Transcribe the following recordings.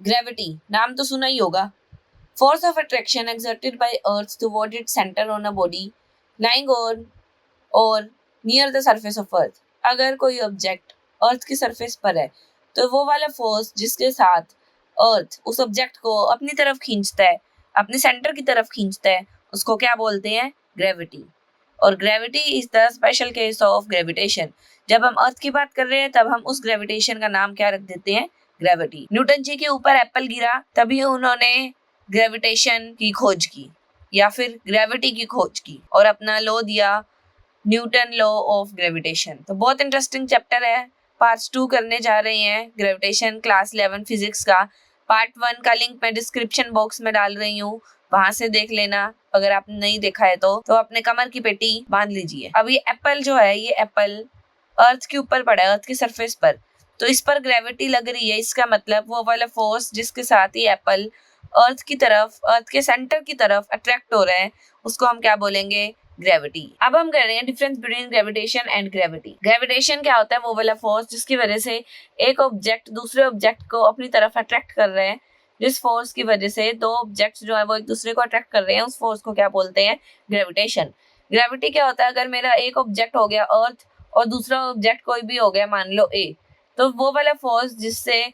Gravity नाम तो सुना ही होगा। Force of attraction exerted by Earth toward its center on a body lying on or near the surface of Earth। अगर कोई object अर्थ की surface पर है तो वो वाला फोर्स जिसके साथ अर्थ उस ऑब्जेक्ट को अपनी तरफ खींचता है, अपने सेंटर की तरफ खींचता है, उसको क्या बोलते हैं? ग्रेविटी। और gravity is the special case of gravitation. जब हम अर्थ की बात कर रहे हैं तब हम उस ग्रेविटेशन का नाम क्या रख देते हैं? ग्रेविटी। न्यूटन जी के ऊपर एप्पल गिरा तभी उन्होंने ग्रेविटेशन की खोज की या फिर ग्रेविटी की खोज की और अपना लॉ दिया, न्यूटन लॉ ऑफ ग्रेविटेशन। तो बहुत इंटरेस्टिंग चैप्टर है। पार्ट 2 करने जा रहे हैं ग्रेविटेशन क्लास 11 फिजिक्स का। पार्ट 1 का लिंक मैं डिस्क्रिप्शन बॉक्स में डाल रही हूँ, वहां से देख लेना अगर आपने नहीं देखा है तो अपने कमर की पेटी बांध लीजिए। अब ये एप्पल जो है, ये एप्पल अर्थ के ऊपर पड़ा है, अर्थ की सरफेस पर, तो इस पर ग्रेविटी लग रही है। इसका मतलब वो वाला फोर्स जिसके साथ ये एप्पल अर्थ की तरफ, अर्थ के सेंटर की तरफ अट्रैक्ट हो रहे हैं, उसको हम क्या बोलेंगे? ग्रेविटी। अब हम कर रहे हैं difference between gravitation and gravity. Gravitation क्या होता है? वो वाला फोर्स जिसकी वजह से एक ऑब्जेक्ट दूसरे ऑब्जेक्ट को अपनी तरफ अट्रैक्ट कर रहे हैं। जिस फोर्स की वजह से दो ऑब्जेक्ट्स जो है वो एक दूसरे को अट्रैक्ट कर रहे हैं, उस फोर्स को क्या बोलते हैं? ग्रेविटेशन। ग्रेविटी क्या होता है? अगर मेरा एक ऑब्जेक्ट हो गया अर्थ और दूसरा ऑब्जेक्ट कोई भी हो गया मान लो ए, तो वो वाला फोर्स जिससे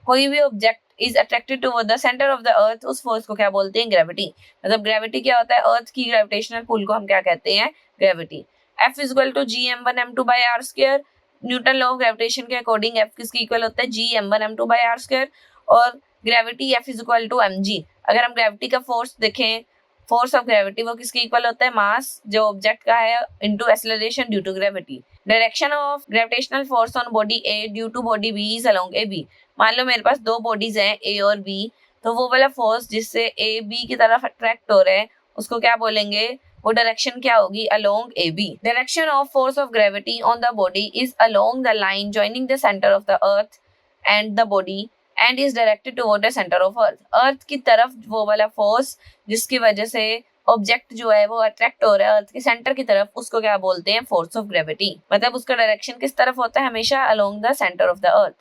कोई भी object is attracted toward the centre of the अर्थ, उस फोर्स को क्या बोलते हैं? ग्रेविटी। मतलब ग्रेविटी क्या होता है? अर्थ की ग्रेविटेशनल पुल को हम क्या कहते हैं? Gravity. F is equal to Gm1m2 by r square. Newton law of gravitation के अकॉर्डिंग F किसके इक्वल होता है? Gm1m2 by r square. और gravity F is equal to mg। अगर हम ग्रेविटी का फोर्स देखें, फोर्स ऑफ ग्रेविटी वो किसके इक्वल होता है? मास जो ऑब्जेक्ट का है into acceleration due to gravity. Direction of gravitational force on body A due to body B is along AB। मान लो मेरे पास दो बॉडीज हैं A और B, तो वो वाला फोर्स जिससे A B की तरफ अट्रैक्ट हो रहे हैं उसको क्या बोलेंगे? वो डायरेक्शन क्या होगी? Along AB। Direction of force of gravity on the body is along the line joining the centre of the earth and the body and is directed toward the centre of earth. Earth की तरफ वो वाला force जिसकी वजह से object जो है वो अट्रैक्ट हो रहा है अर्थ के सेंटर की तरफ, उसको क्या बोलते हैं? Force of gravity. मतलब उसका डायरेक्शन किस तरफ होता है? हमेशा along the centre of the earth.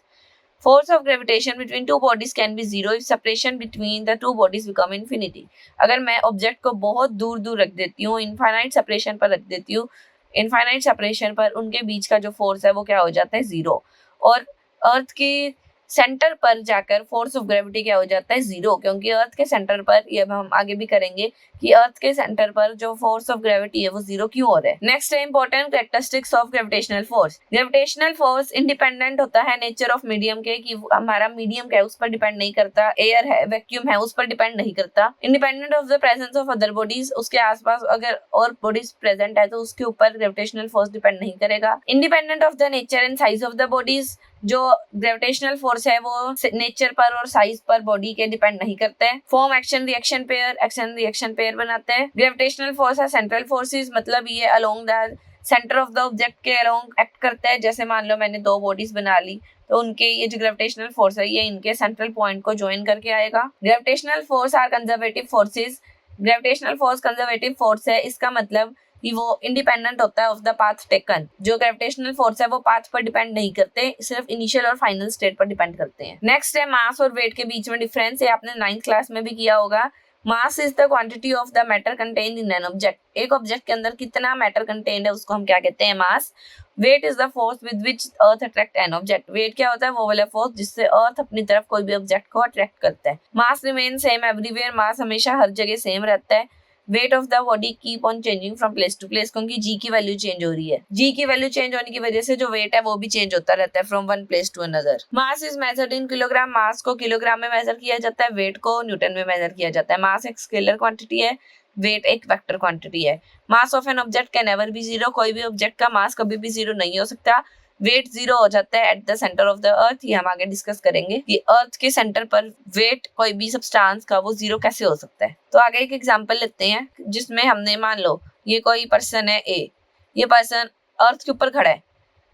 Force of gravitation between two bodies can be zero if separation between the two bodies become infinity। अगर मैं ऑब्जेक्ट को बहुत दूर दूर रख देती हूँ, इनफाइनाइट सेपरेशन पर रख देती हूँ, इनफाइनाइट सेपरेशन पर उनके बीच का जो फोर्स है वो क्या हो जाता है? जीरो। और अर्थ के सेंटर पर जाकर फोर्स ऑफ ग्रेविटी क्या हो जाता है? जीरो, क्योंकि अर्थ के सेंटर पर, ये हम आगे भी करेंगे कि अर्थ के सेंटर पर जो फोर्स ऑफ ग्रेविटी है वो जीरो क्यों हो रहा है। नेक्स्ट है important characteristics of gravitational force. Gravitational force independent होता है नेचर ऑफ मीडियम के, कि हमारा मीडियम क्या है उस पर डिपेंड नहीं करता, एयर है, वैक्यूम है, उस पर डिपेंड नहीं करता। Independent of the presence of other bodies, उसके आसपास अगर और बॉडीज प्रेजेंट है तो उसके ऊपर ग्रेविटेशनल फोर्स डिपेंड नहीं करेगा। Independent of the nature and size of the bodies, जो ग्रेविटेशनल फोर्स है वो नेचर पर और साइज पर बॉडी के डिपेंड नहीं करते हैं। Form action reaction pair, action reaction pair बनाते हैं। ग्रेविटेशनल फोर्स है सेंट्रल फोर्सेस, मतलब ये along the centre of the object के अलोंग एक्ट करता है। जैसे मान लो मैंने दो बॉडीज बना ली तो उनके ये जो ग्रेविटेशनल फोर्स है ये इनके सेंट्रल पॉइंट को ज्वाइन करके आएगा। Gravitational force are conservative forces. Gravitational force conservative force है, इसका मतलब कि वो इंडिपेंडेंट होता है ऑफ द पाथ टेकन। जो ग्रेविटेशनल फोर्स है वो पाथ पर डिपेंड नहीं करते, सिर्फ इनिशियल और फाइनल स्टेट पर डिपेंड करते हैं। नेक्स्ट है मास और वेट के बीच में डिफरेंस, है आपने 9th क्लास में भी किया होगा। Mass is the quantity of the matter contained in an object. एक ऑब्जेक्ट के अंदर कितना मैटर कंटेन्ड है उसको हम क्या कहते हैं? Mass. Weight is the force with which earth attract an object. Weight क्या होता है? वो वाला फोर्स जिससे अर्थ अपनी तरफ कोई भी ऑब्जेक्ट को अट्रैक्ट करता है। मास रिमेन सेम एवरीवेयर। मास हमेशा हर जगह सेम रहता है। Wait of the body keep on changing from place to place, क्योंकि जी की वैल्यू चेंज हो रही है। जी की वैल्यू चेंज होने की वजह से जो वेट है वो भी चेंज होता रहता है from one place to another. Mass is measured in kilogram. Mass को किलोग्राम में मेजर किया जाता है, वेट को न्यूटन में मेजर किया जाता है। मास एक स्केलर क्वांटिटी है, वेट एक वेक्टर क्वांटिटी है। Mass of an object can never be zero. कोई भी ऑब्जेक्ट का मास कभी भी जीरो नहीं हो सकता। वेट जीरो हो जाता है eight the centre of the अर्थ। ये हम आगे डिस्कस करेंगे कि अर्थ के सेंटर पर वेट कोई भी सब्सटेंस का वो जीरो कैसे हो सकता है। तो आगे एक एग्जांपल लेते हैं जिसमें हमने मान लो ये कोई पर्सन है ए, ये पर्सन अर्थ के ऊपर खड़ा है,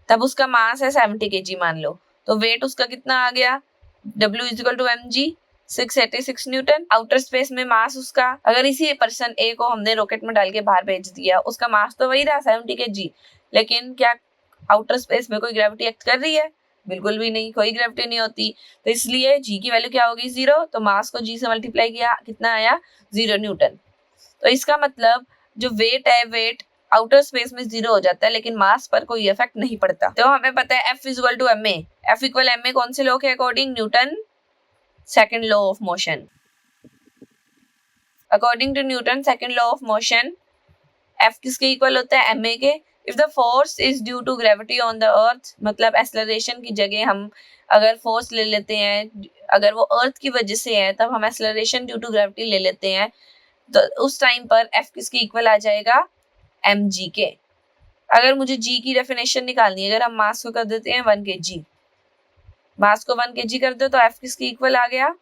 तब उसका मास है 70 kg मान लो, तो वेट उसका कितना आ गया? W is equal to mg, 686 newton. Outer space में मास उसका, अगर इसी पर्सन ए को हमने रॉकेट में डाल के बाहर भेज दिया, उसका मास तो वही रहा 70 kg, लेकिन क्या आउटर स्पेस में कोई ग्रेविटी एक्ट कर रही है? बिल्कुल भी नहीं, कोई ग्रेविटी नहीं होती। तो इसलिए जी की वैल्यू क्या होगी 0, तो मास को जी से मल्टीप्लाई किया, कितना आया 0 न्यूटन। तो इसका मतलब जो वेट है, वेट आउटर स्पेस में 0 हो जाता है, लेकिन मास पर कोई इफेक्ट नहीं पड़ता। तो हमें पता है F equal to ma। F equal ma कौन से लॉ के according? Newton second law of motion. According to Newton second law of motion F किसके इक्वल होता है? ma के। If the force is due to gravity on the earth, मतलब acceleration की जगह हम अगर फोर्स ले लेते हैं, अगर वो अर्थ की वजह से है, तब हम एक्सेलरेशन ड्यू टू ग्रेविटी ले लेते हैं, तो उस टाइम पर F किसके इक्वल आ जाएगा? mg के। अगर मुझे g की डेफिनेशन निकालनी है, अगर हम मास को कर देते हैं 1 kg, मास को 1 kg कर दो तो F किसके इक्वल आ गया?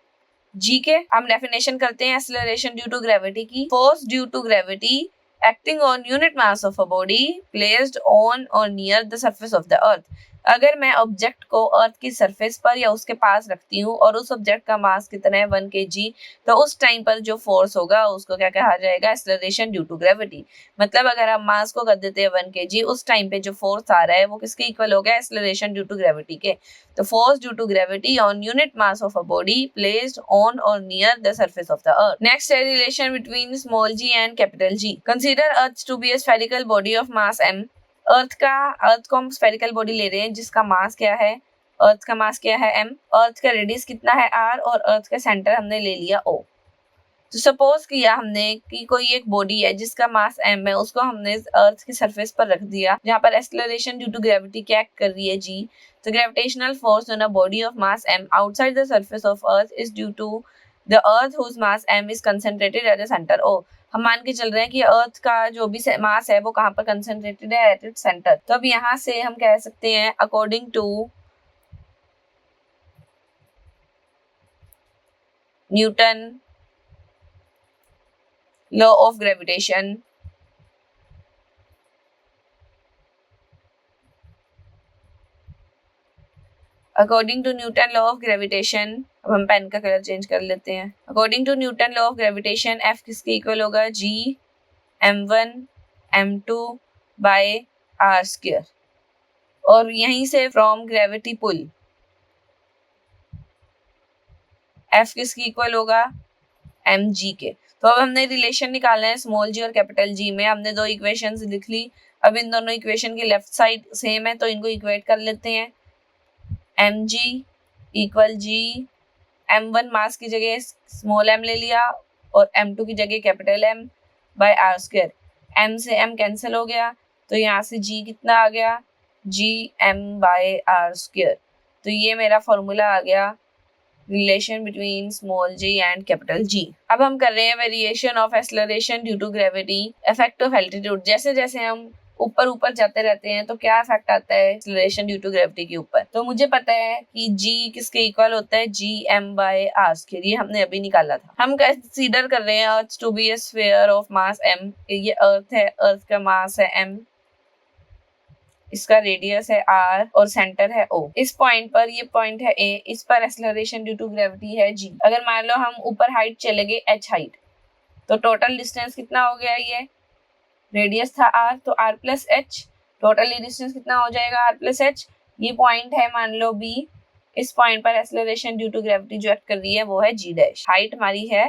g के। हम डेफिनेशन करते हैं एक्सेलरेशन ड्यू टू ग्रेविटी की। Force due to gravity acting on unit mass of a body placed on or near the surface of the earth। अगर मैं ऑब्जेक्ट को अर्थ की सरफेस पर या उसके पास रखती हूँ और उस ऑब्जेक्ट का मास कितना है 1 kg, तो उस टाइम पर जो फोर्स होगा उसको क्या कहा जाएगा? Acceleration due to gravity. मतलब अगर हम मास को कर देते हैं 1 kg, उस टाइम पे जो फोर्स आ रहा है वो किसके इक्वल हो गया? एक्सेलरेशन ड्यू टू ग्रेविटी के। तो force due to gravity on unit mass of a body placed on or near the surface of the earth. Next है relation between small g and capital G। Consider earth to be a spherical body of mass m। Earth को हम spherical body ले रहे हैं जिसका मास क्या है? अर्थ का मास क्या है? m। अर्थ का रेडियस कितना है? r। और अर्थ का सेंटर हमने ले लिया o। तो सपोज किया हमने कि कोई एक बॉडी है जिसका मास m है, उसको हमने अर्थ की सरफेस पर रख दिया, जहाँ पर एक्सेलरेशन ड्यू टू ग्रेविटी क्या कर रही है? g। तो gravitational force on a body of mass m outside the surface of earth is due to the earth whose mass m is concentrated at the centre o। हम मान के चल रहे हैं कि अर्थ का जो भी मास है वो कहाँ पर कंसंट्रेटेड है? At its centre. तो अब यहाँ से हम कह सकते हैं according to Newton law of gravitation, according to Newton law of gravitation, अब हम पेन का कलर चेंज कर लेते हैं। According to Newton law of gravitation F किसके इक्वल होगा? G m1 m2 by r square. और यहीं से फ्रॉम ग्रेविटी पुल F किसके इक्वल होगा? mg के। तो अब हमने रिलेशन निकालना है स्मॉल g और कैपिटल G में। हमने दो इक्वेशंस लिख ली। अब इन दोनों इक्वेशन की लेफ्ट साइड सेम है तो इनको इक्वेट कर लेते हैं। mg इक्वल g, m1 मास की जगह स्मॉल m ले लिया और m2 की जगह capital M by r square. m से m कैंसिल हो गया तो यहाँ से g कितना आ गया? g m by r square. तो ये मेरा फॉर्मूला आ गया relation between small g and capital G। अब हम कर रहे हैं variation of acceleration due to gravity, effect of altitude. जैसे जैसे हम ऊपर ऊपर जाते रहते हैं तो क्या इफेक्ट आता है एक्सेलरेशन ड्यू टू ग्रेविटी के ऊपर? तो मुझे पता है कि G किसके इक्वल होता है? G m by r square. ये हमने अभी निकाला था। हम कंसीडर कर रहे हैं earth to be a sphere of mass m। ये अर्थ है, अर्थ का मास है m, इसका रेडियस है r और सेंटर है o। इस पॉइंट पर, ये पॉइंट है a, इस पर एक्सेलरेशन ड्यू टू ग्रेविटी है g। अगर मान लो हम ऊपर हाइट चले गए h हाइट, तो टोटल डिस्टेंस कितना हो गया? ये रेडियस था r, तो r plus h, total distance कितना हो जाएगा? r plus h। ये पॉइंट है मान लो b, इस पॉइंट पर एक्सेलरेशन ड्यू टू ग्रेविटी जो एक्ट कर रही है वो है g डैश। हाइट हमारी है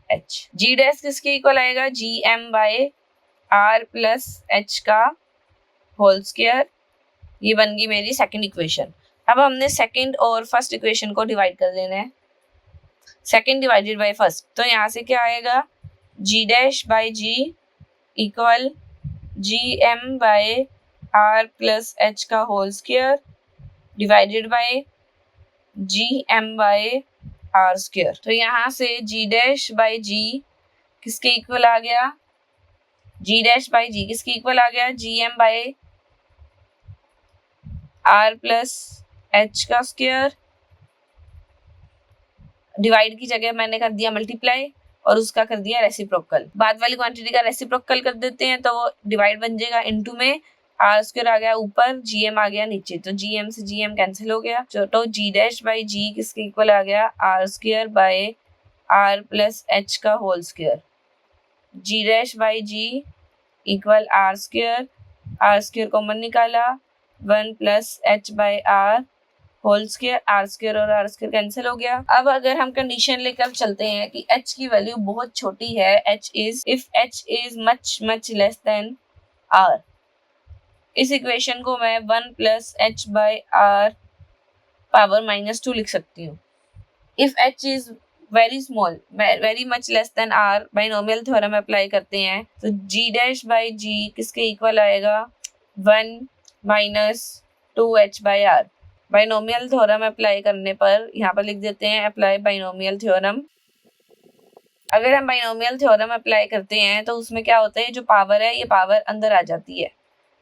h। g डैश किसके इक्वल आएगा? g m by r plus h का होल स्क्वायर। ये बन गई मेरी सेकंड इक्वेशन। अब हमने सेकंड और फर्स्ट इक्वेशन को डिवाइड कर देना है। सेकंड डिवाइडेड बाय फर्स्ट, तो यहाँ से क्या आएगा? g dash by g equal G M by R plus H का whole square divided by G M by R square. तो यहाँ से जी डैश बाय जी किसके इक्वल आ गया? जी डैश बाय जी किसके इक्वल आ गया? G M by R plus H का स्क्वायर, डिवाइड की जगह मैंने कर दिया मल्टीप्लाई और उसका कर दिया रेसिप्रोकल। बाद वाली क्वांटिटी का रेसिप्रोकल कर देते हैं तो वो डिवाइड बन जाएगा, इनटू में आर स्क्वायर आ गया ऊपर, जीएम आ गया नीचे, तो जीएम से जीएम कैंसिल हो गया। तो जी डैश बाई जी किसके इक्वल आ गया? R square by R plus H का whole square. G dash by G equal R square common निकाला, 1 plus H by R whole square, R square और आर स्क्वायर कैंसिल हो गया। अब अगर हम कंडीशन लेकर चलते हैं कि h की वैल्यू बहुत छोटी है, if h is much much less than r, इस इक्वेशन को मैं 1 plus h by r power -2 लिख सकती हूँ। If h is very small, very much less than r, binomial theorem apply करते हैं तो g डैश बाई g किसके इक्वल आएगा, 1 minus 2h by r। Binomial theorem apply करने पर यहाँ पर लिख देते हैं अप्लाई बाइनोमियल थ्योरम। अगर हम बाइनोमियल थ्योरम अप्लाई करते हैं तो उसमें क्या होता है, जो पावर है ये पावर अंदर आ जाती है।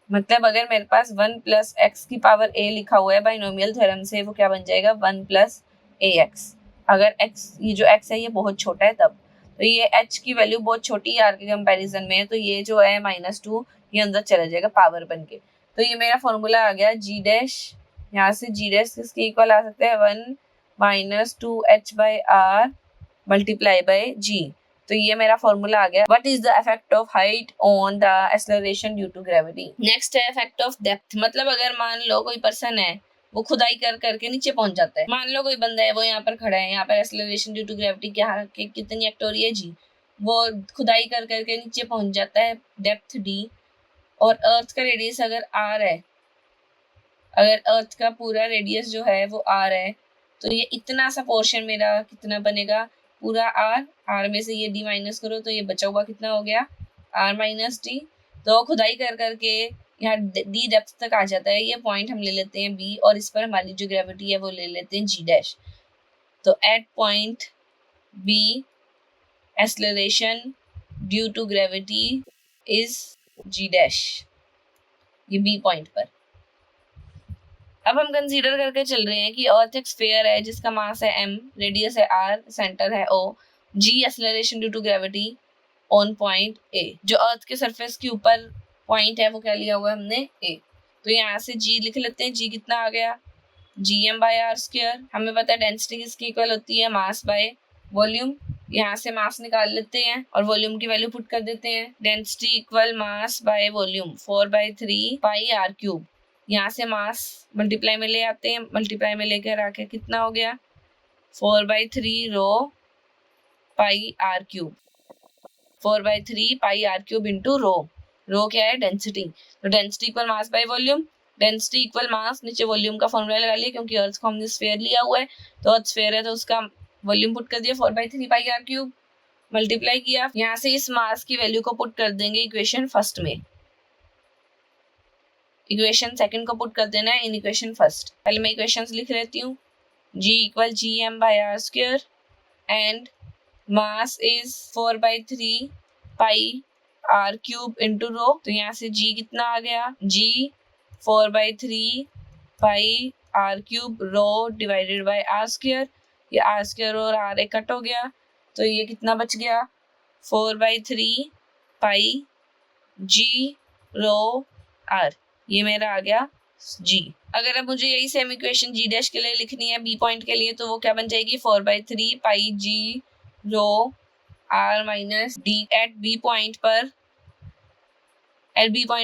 मतलब अगर मेरे पास 1 प्लस एक्स की पावर a लिखा हुआ है बाइनोमियल थ्योरम से, वो क्या बन जाएगा 1 प्लस ax। अगर x, ये जो x है ये बहुत छोटा है तब, तो ये h की वैल्यू बहुत छोटी है r के कंपैरिजन में, तो ये जो है -2 ये अंदर चला जाएगा पावर बन के। तो ये मेरा फॉर्मूला आ गया g डैश, यहाँ से g डैश किसके इक्वल आ सकता है 1 minus 2h by r multiply by g। तो ये मेरा फॉर्मूला आ गया। What is the effect of height on the acceleration due to gravity. Next है इफेक्ट ऑफ डेप्थ। मतलब अगर मान लो कोई पर्सन है वो खुदाई कर करके नीचे पहुंच जाता है, मान लो कोई बंदा है वो यहाँ पर खड़ा है, यहाँ पर एक्सेलरेशन ड्यू टू ग्रेविटी क्या कितनी एक्ट हो रही है जी, वो खुदाई कर करके नीचे पहुंच जाता है डेप्थ d, और अर्थ का रेडियस अगर r है, अगर अर्थ का पूरा रेडियस जो है वो r है, तो ये इतना सा पोर्शन मेरा कितना बनेगा, पूरा r में से ये d माइनस करो तो ये बचा हुआ कितना हो गया r माइनस d। तो खुदाई कर करके यहाँ d डेप्थ तक आ जाता है, ये पॉइंट हम ले लेते हैं b, और इस पर हमारी जो ग्रेविटी है वो ले लेते हैं g डैश। तो at point b acceleration due to gravity is g dash, ये b पॉइंट पर। अब हम कंसीडर करके चल रहे हैं कि अर्थ एक स्फीयर है जिसका मास है m, रेडियस है r, सेंटर है o, g acceleration due to gravity on point a। जो अर्थ के सरफेस के ऊपर पॉइंट है वो क्या लिया हुआ है हमने a, तो यहाँ से g लिख लेते हैं। g कितना आ गया gm बाय r स्क्वायर। हमें पता है डेंसिटी किसकी इक्वल होती है, मास बाय वॉल्यूम। यहाँ से मास निकाल लेते हैं और वॉल्यूम की वैल्यू पुट कर देते हैं। Density equal mass by volume 4/3 pi r cube. यहाँ से मास मल्टीप्लाई में ले आते हैं, मल्टीप्लाई में लेकर आके कितना हो गया 4/3 रो पाई r cube, 4/3 pi r cube into रो। रो क्या है डेंसिटी, तो density equal mass by volume. Density equal मास, नीचे वॉल्यूम का फॉर्मूला लगा लिया क्योंकि अर्थ को हमने स्फीयर लिया हुआ है, तो अर्थ स्फीयर है तो उसका वॉल्यूम पुट कर दिया 4/3 पाई r क्यूब, मल्टीप्लाई किया। यहाँ से इस मास की वैल्यू को पुट कर देंगे इक्वेशन फर्स्ट में, इक्वेशन सेकंड को पुट कर देना है इन इक्वेशन फर्स्ट। पहले मैं इक्वेशंस लिख लेती हूँ। g equal gm by r square and mass is 4/3 pi r cube into rho. तो यहाँ से g कितना आ गया, g 4/3 pi r cube rho divided by r square. ये r स्क्वायर और r कट हो गया तो ये कितना बच गया 4/3 पाई g रो r, ये मेरा आ गया g। अगर अब मुझे यही सेम इक्वेशन g डैश के लिए लिखनी है b पॉइंट के लिए, तो वो क्या बन जाएगी 4/3 pi g rho r minus d। At b point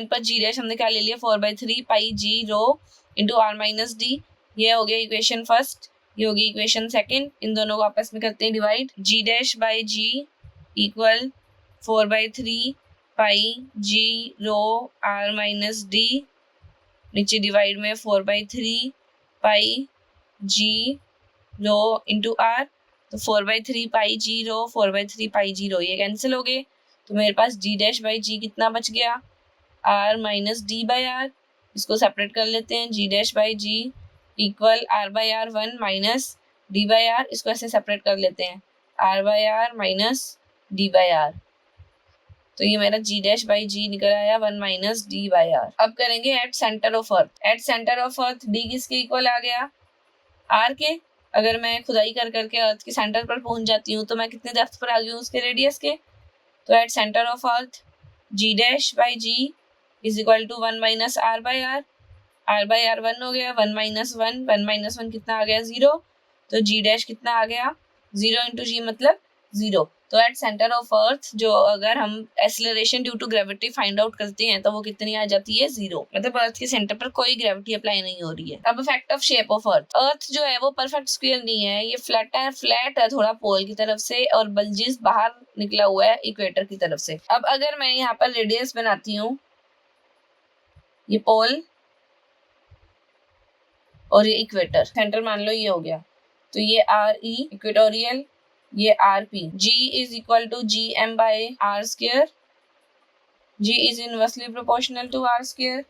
पर g डैश हमने क्या ले लिया 4/3 pi g rho into r minus d। ये हो गया इक्वेशन फर्स्ट, ये होगी इक्वेशन सेकंड। इन दोनों को आपस में करते हैं divide. g dash by g equal 4/3 pi g rho r minus d, नीचे डिवाइड में 4/3 pi g rho into r। तो 4/3 पाई g रो 4/3 पाई g रो ये कैंसिल हो गए, तो मेरे पास g डैश बाई g कितना बच गया r minus d by r। इसको सेपरेट कर लेते हैं। g dash by g equal r by r 1 minus d by r, इसको ऐसे सेपरेट कर लेते हैं r by r minus d by r। तो ये मेरा g डैश बाई g निकल आया 1 माइनस d बाई r। अब करेंगे eight centre of earth. Eight centre of earth d किसके इक्वल आ गया r के। अगर मैं खुदाई कर करके अर्थ के सेंटर पर पहुंच जाती हूँ तो मैं कितने डेप्थ पर आ गई हूँ उसके रेडियस के। तो at centre of earth g dash by g is equal to 1 minus r by r 1 हो गया, 1 माइनस 1 कितना आ गया 0। तो g डैश कितना आ गया 0 इंटू g मतलब 0। तो एट सेंटर ऑफ अर्थ जो अगर हम acceleration due to gravity find out करते हैं तो वो कितनी आ जाती है 0, मतलब अर्थ के सेंटर पर कोई ग्रेविटी अप्लाई नहीं हो रही है। अब effect of shape of earth. Earth जो है वो परफेक्ट स्क्वायर नहीं है, ये फ्लैट है थोड़ा पोल की तरफ से और बल्जिस बाहर निकला हुआ है इक्वेटर की तरफ से। अब अगर मैं यहाँ पर रेडियस बनाती हूँ, ये पोल और ये इक्वेटर, सेंटर मान लो ये हो गया, तो ये आर ई इक्वेटोरियल, ये R p. G is equal to G M by R square, g is inversely proportional to R square.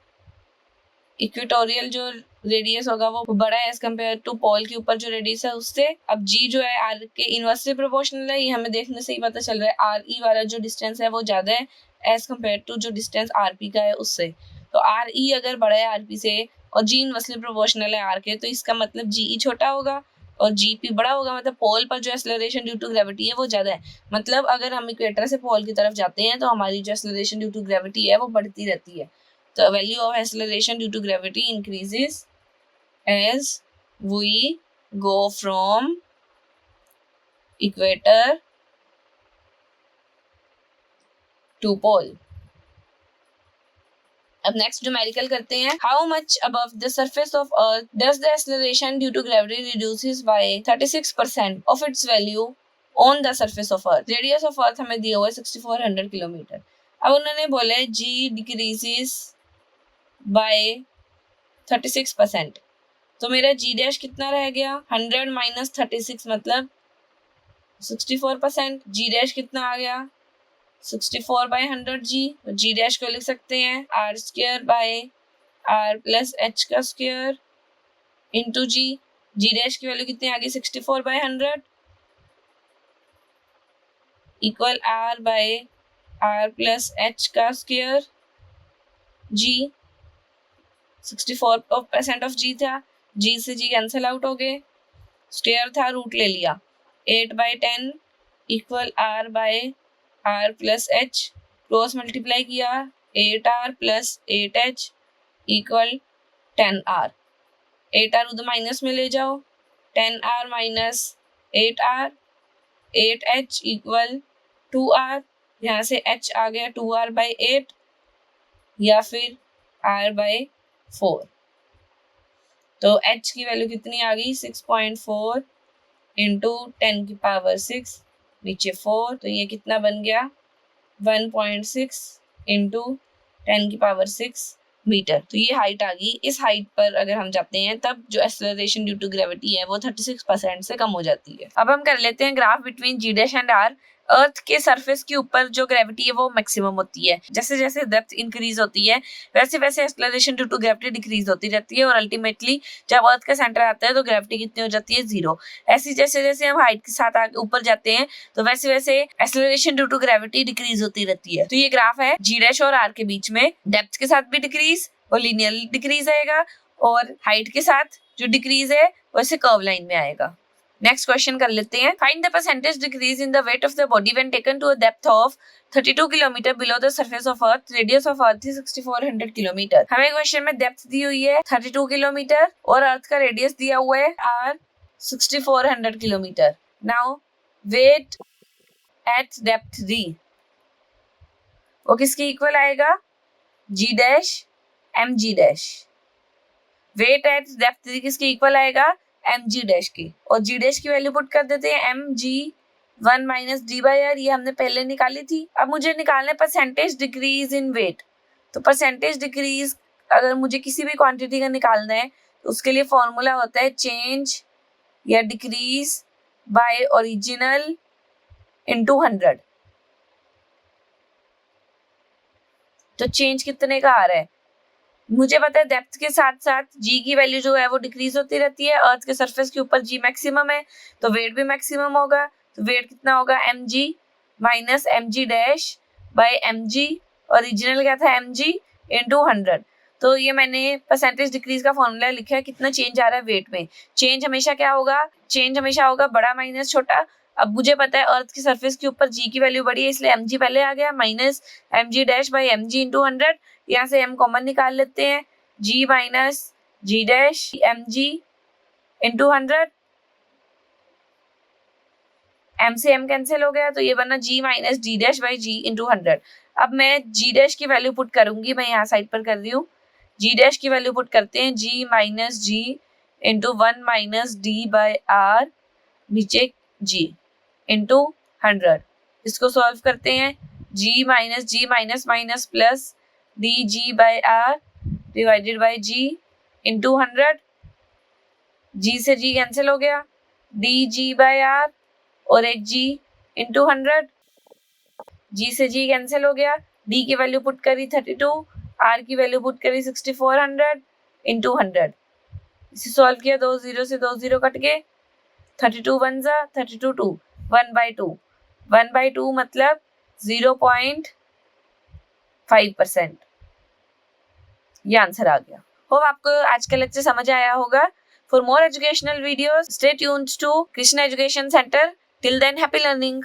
Equatorial जो रेडियस होगा वो बड़ा है एज कम्पेयर टू पोल के ऊपर जो रेडियस है उससे। अब जी जो है आर के इनवर्सली प्रोपोर्शनल है, ये हमें देखने से ही पता चल रहा है। आर ई वाला जो डिस्टेंस है वो ज्यादा है एज कम्पेयर टू जो डिस्टेंस आर पी का है उससे। तो आर ई अगर बड़ा है आर पी से और जी इनवर्सली प्रोपोर्शनल है आर के, तो इसका मतलब जी ई छोटा होगा और जी पी बड़ा होगा, मतलब पोल पर जो एक्सेलरेशन ड्यू टू ग्रेविटी है वो ज्यादा है। मतलब अगर हम इक्वेटर से पोल की तरफ जाते हैं तो हमारी जो एक्सेलरेशन ड्यू टू ग्रेविटी है वो बढ़ती रहती है। The value of acceleration due to gravity increases as we go from equator to pole. अब नेक्स्ट न्यूमेरिकल करते हैं। How much above the surface of earth does the acceleration due to gravity reduces by 36% of its value on the surface of earth. Radius of earth हमें दिया हुआ है 6400 kilometre. अब उन्होंने बोला है जी डिक्रीजेस बाय 36%, तो मेरा जी डैश कितना रह गया 100 माइनस 36 मतलब 64%। जी डैश कितना आ गया 64 बाय 100 जी। तो जी डैश को लिख सकते हैं R square by R plus H का square into g. G dash की वैल्यू कितनी आ गई 64 by 100 equal R by R plus H का स्क्वायर जी। 64% ऑफ जी था, जी से जी कैंसिल आउट हो गए, स्क्वायर था रूट ले लिया। 8/10 equal R by R plus h, cross multiply किया 8r plus 8h equal 10r। 8r उधर माइनस में ले जाओ, 10r minus 8r, 8h equal 2r। यहाँ से h आ गया 2r/8 या फिर r/4। तो h की वैल्यू कितनी आ गई 6.4 इंटू 10 की पावर 6 नीचे 4, तो ये कितना बन गया 1.6 इंटू 10 की पावर 6 मीटर। तो ये हाइट आ गई। इस हाइट पर अगर हम जाते हैं तब जो एक्सेलरेशन ड्यू टू ग्रेविटी है वो 36% से कम हो जाती है। अब हम कर लेते हैं graph between G dash and R. Earth के सरफेस के ऊपर जो ग्रेविटी है वो मैक्सिमम होती है, जैसे जैसे डेप्थ इंक्रीज होती है वैसे वैसे acceleration due to gravity decrease होती रहती है और अल्टीमेटली जब अर्थ का सेंटर आता है तो ग्रेविटी कितनी हो जाती है 0। ऐसी जैसे जैसे हम हाइट के साथ आगे ऊपर जाते हैं तो वैसे वैसे acceleration due to gravity decrease होती रहती है। तो ये ग्राफ है जी डैश और आर के बीच में, डेप्थ के साथ भी डिक्रीज और लीनियरली डिक्रीज आएगा और हाइट के साथ जो डिक्रीज है वैसे कर्व लाइन में आएगा। नेक्स्ट क्वेश्चन कर लेते हैं। Find the percentage decrease in the weight of the body when taken to a depth of 32 kilometre below the surface of earth. Radius of earth is 6400 kilometre. हमें question में depth दी हुई है 32 kilometre और अर्थ का रेडियस दिया हुआ है r 6400 kilometre. Now weight at depth d वो किसके इक्वल आएगा g dash mg dash. Weight at depth d किसके इक्वल आएगा mg डैश की, और g डैश की वैल्यू पुट कर देते हैं mg1 माइनस d/r, ये हमने पहले निकाली थी। अब मुझे निकालना है परसेंटेज डिक्रीज इन वेट। तो परसेंटेज डिक्रीज अगर मुझे किसी भी क्वांटिटी का निकालना है तो उसके लिए फॉर्मूला होता है चेंज या डिक्रीज बाय ओरिजिनल इनटू 100। तो चेंज कितने का आ रहा है मुझे पता है, डेप्थ के साथ साथ जी की वैल्यू जो है वो डिक्रीज होती रहती है। अर्थ के सरफेस के ऊपर जी मैक्सिमम है तो वेट भी मैक्सिमम होगा। तो वेट कितना होगा mg minus mg dash by mg, original क्या था mg इंटू 100। तो ये मैंने परसेंटेज डिक्रीज का फॉर्मूला लिखा है, कितना चेंज आ रहा है वेट में। चेंज हमेशा क्या होगा, चेंज हमेशा होगा बड़ा माइनस छोटा। अब मुझे पता है अर्थ की सरफेस के ऊपर जी की वैल्यू बड़ी है इसलिए mg पहले आ गया minus mg dash by mg into 100। यहाँ से m कॉमन निकाल लेते हैं, g minus g dash mg into 100। m से m कैंसिल हो गया तो ये बना g minus d dash by g into 100। अब मैं g डैश की वैल्यू पुट करूंगी, मैं यहाँ साइड पर कर रही हूँ। g डैश की वैल्यू पुट करते हैं, g minus g into 1 minus D by R, नीचे g इंटू 100। इसको सॉल्व करते हैं, g minus minus plus d g by R divided by g into 100। g से g कैंसिल हो गया, डी जी बाई आर और एक g इंटू 100। g से g कैंसिल हो गया, d की वैल्यू पुट करी 32, r की वैल्यू पुट करी 6400 इंटू 100। इसे सॉल्व किया, 2 0 से 2 0 कट गए, 32 1 जा 32 2, 1/2 1/2 मतलब 0.5%। ये आंसर आ गया। होप आपको आज का लेक्चर समझ आया होगा। For more educational videos stay tuned to Krishna education centre. Till then happy learning.